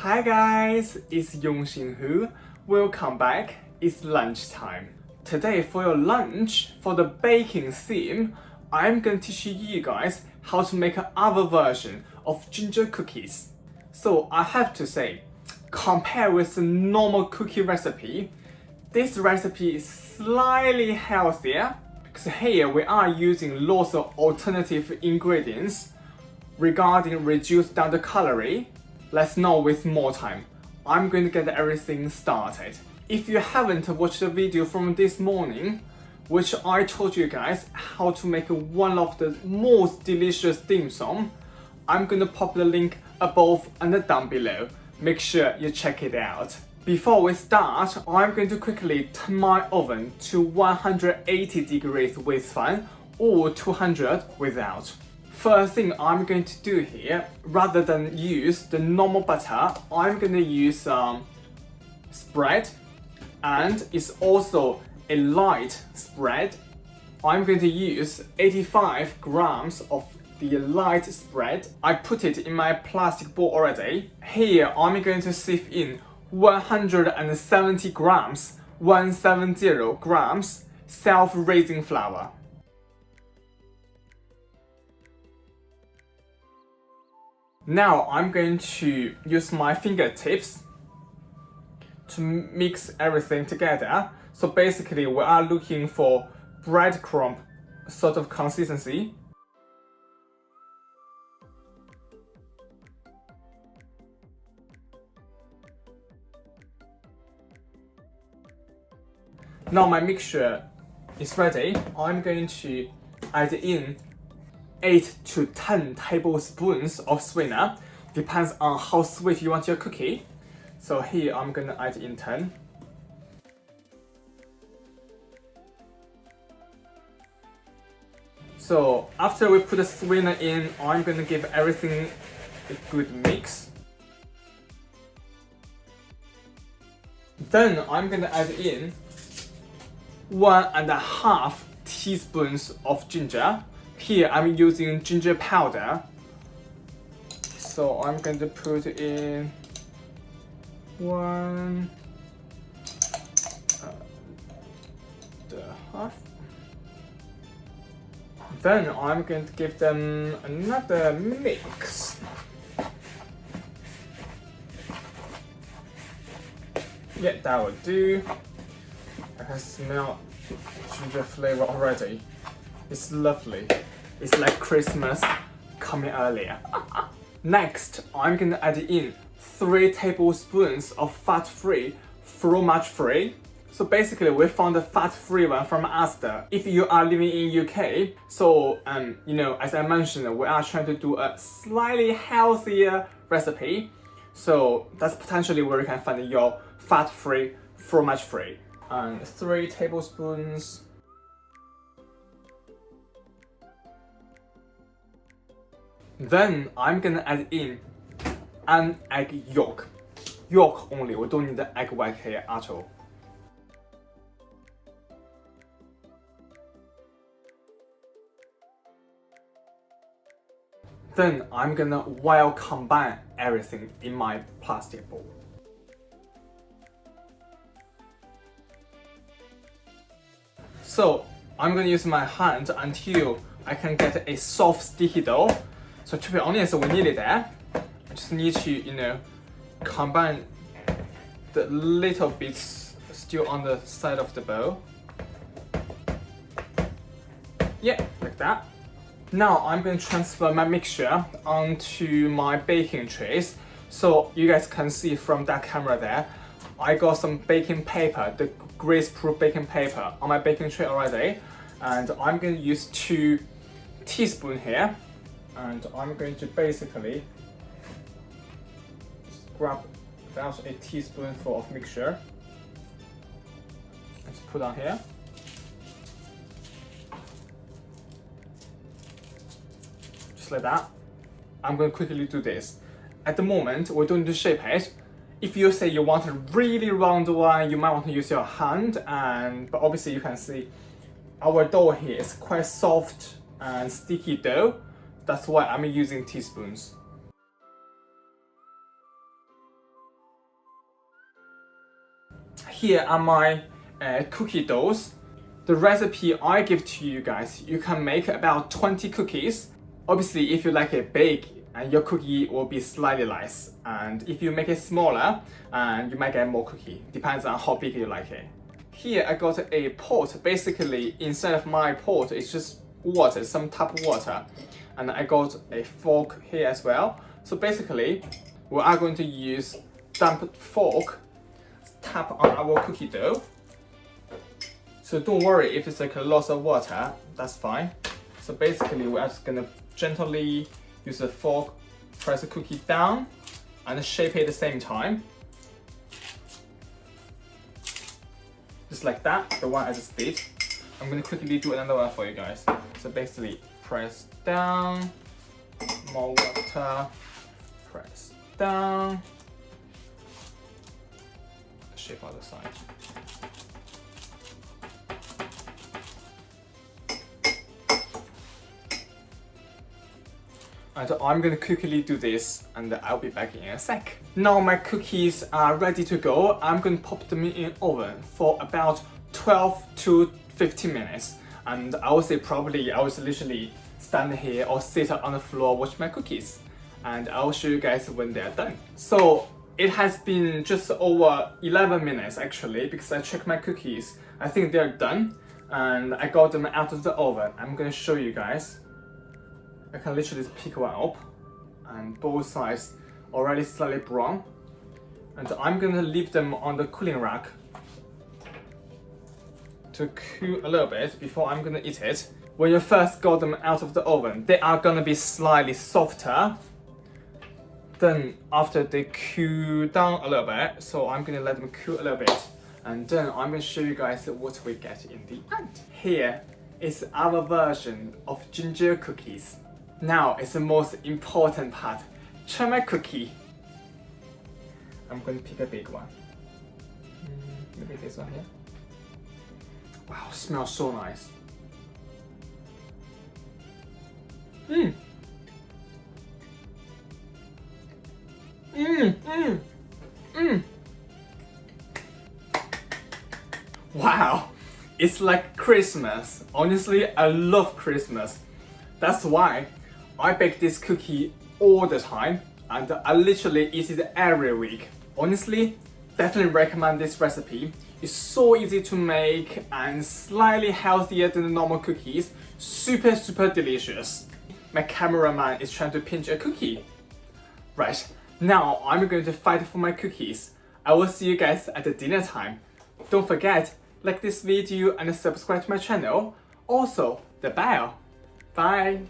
Hi guys, it's Yongxin. Welcome back. It's lunchtime. Today for your lunch, for the baking theme, I'm going to teach you guys how to make another version of ginger cookies. So I have to say, compared with the normal cookie recipe, this recipe is slightly healthier because here we are using lots of alternative ingredients regarding reduce down the calorie. Let's not waste more time. I'm going to get everything started. If you haven't watched the video from this morning, which I told you guys how to make one of the most delicious dim sum, I'm going to pop the link above and down below. Make sure you check it out. Before we start, I'm going to quickly turn my oven to 180 degrees with fan or 200 without. First thing I'm going to do here, rather than use the normal butter, I'm going to use spread, and it's also a light spread. I'm going to use 85 grams of the light spread. I put it in my plastic bowl already. Here I'm going to sieve in 170 grams, 170 grams self-raising flour. Now I'm going to use my fingertips to mix everything together. So basically we are looking for breadcrumb sort of consistency. Now my mixture is ready. I'm going to add in 8 to 10 tablespoons of sweetener. Depends on how sweet you want your cookie. So here I'm gonna add in 10. So after we put the sweetener in, I'm gonna give everything a good mix. Then I'm gonna add in 1.5 teaspoons of ginger. Here I'm using ginger powder. So I'm going to put in 1.5. Then I'm going to give them another mix. Yeah, that will do. I can smell ginger flavor already. It's lovely. It's like Christmas coming earlier. Next, I'm gonna add in 3 tablespoons of fat-free, fromage-free. So basically, we found the fat-free one from Asda. If you are living in UK, so as I mentioned, we are trying to do a slightly healthier recipe. So that's potentially where you can find your fat-free, fromage-free. And 3 tablespoons. Then I'm gonna add in an egg yolk. Yolk only, we don't need the egg white here at all. Then I'm gonna well combine everything in my plastic bowl. So I'm gonna use my hand until I can get a soft sticky dough. So to be honest, we're nearly there. I just need to, combine the little bits still on the side of the bowl. Yeah, like that. Now I'm going to transfer my mixture onto my baking trays. So you guys can see from that camera there, I got some baking paper, the grease-proof baking paper on my baking tray already. And I'm going to use 2 teaspoons here. And I'm going to basically just grab about a teaspoonful of mixture. Let's put on here. Just like that. I'm going to quickly do this. At the moment, we don't need to shape it. If you say you want a really round one, you might want to use your hand. But obviously you can see our dough here is quite soft and sticky dough. That's why I'm using teaspoons. here are my cookie doughs. The recipe I give to you guys, you can make about 20 cookies. Obviously, if you like it big, and your cookie will be slightly less. And if you make it smaller, and you might get more cookie. Depends on how big you like it. Here I got a pot. Basically, inside of my pot, it's just water, some tap water. And I got a fork here as well. So basically, we are going to use damp fork, tap on our cookie dough. So don't worry if it's like a loss of water, that's fine. So basically we're just gonna gently use a fork, press the cookie down and shape it at the same time. Just like that, the one I just did. I'm gonna quickly do another one for you guys. So basically press down, more water, press down, shape out the side. And I'm gonna quickly do this and I'll be back in a sec. Now my cookies are ready to go. I'm gonna pop them in oven for about 12 to 15 minutes. And I would say probably I was literally stand here or sit on the floor watch my cookies. And I'll show you guys when they're done. So it has been just over 11 minutes actually because I checked my cookies. I think they're done and I got them out of the oven. I'm gonna show you guys. I can literally just pick one up and both sides already slightly brown. And I'm gonna leave them on the cooling rack to cool a little bit before I'm gonna eat it. When you first got them out of the oven, they are gonna be slightly softer. Then after they cool down a little bit, so I'm gonna let them cool a little bit. And then I'm gonna show you guys what we get in the end. Here is our version of ginger cookies. Now it's the most important part. Try my cookie. I'm going to pick a big one. Maybe this one here. Wow, smells so nice. Wow, it's like Christmas. Honestly, I love Christmas. That's why I bake this cookie all the time and I literally eat it every week. Honestly, definitely recommend this recipe. It's so easy to make and slightly healthier than the normal cookies. Super delicious. My cameraman is trying to pinch a cookie. Right, now I'm going to fight for my cookies. I will see you guys at the dinner time. Don't forget, like this video and subscribe to my channel. Also, the bell. Bye.